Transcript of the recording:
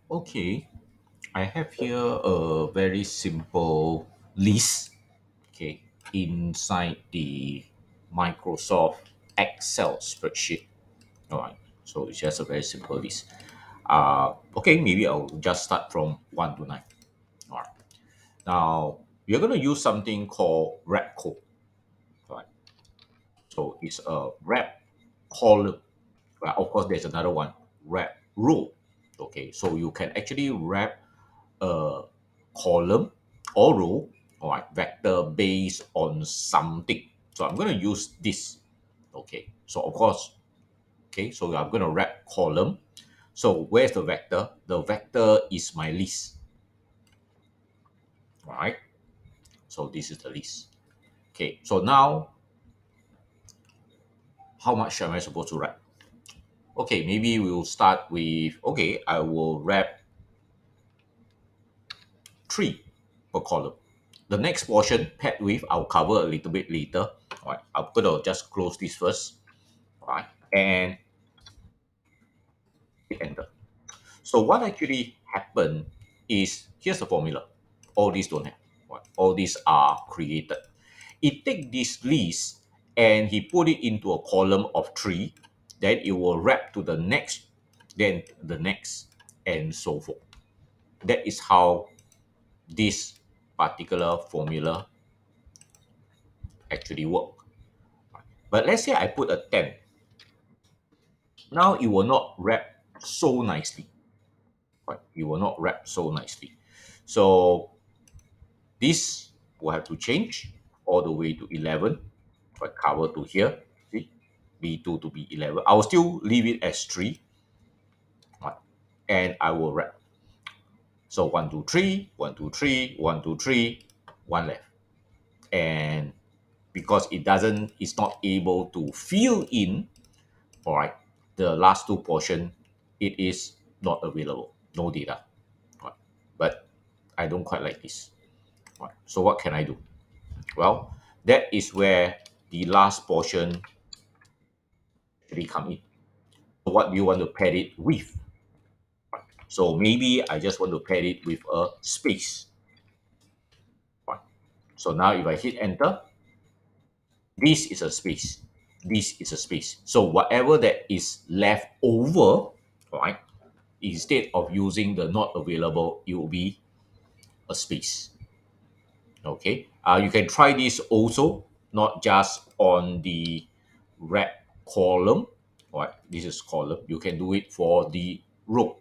Okay, I have here a very simple list, okay, inside the Microsoft Excel spreadsheet. All right, so it's just a very simple list. Okay, maybe I'll just start from 1 to 9. All right, now we're going to use something called wrap code. All right, so it's a wrap column. Well, of course, there's another one, wrap row. Okay, so you can actually wrap a column or row, all right, vector based on something. So I'm going to use this. Okay, so of course, okay, so I'm going to wrap column. So where's the vector? The vector is my list. All right, so this is the list. Okay, so now how much am I supposed to wrap? Okay, maybe we'll start with, okay, I will wrap 3 per column. The next portion, pad width, I'll cover a little bit later. All right, I'm gonna just close this first. All right, and hit enter. So what actually happened is, here's the formula. All these don't have. All right, all these are created. It take this list and he put it into a column of 3. Then it will wrap to the next, then the next, and so forth. That is how this particular formula actually work. But let's say I put a 10. Now it will not wrap so nicely. Right? It will not wrap so nicely. So this will have to change all the way to 11. Right? Cover to here. See? B2 to B11. I will still leave it as 3. Right? And I will wrap. So 1, 2, 3, 1, 2, 3, 1, 2, 3, 1 left. And because it's not able to fill in, all right, the last two portion, it is not available, no data. All right. But I don't quite like this. All right. So what can I do? Well, that is where the last portion actually come in. So what do you want to pad it with? So maybe I just want to pad it with a space. Right. So now if I hit enter, this is a space. This is a space. So whatever that is left over, right, instead of using the not available, it will be a space. Okay. You can try this also, not just on the wrap column. Right. This is column. You can do it for the row.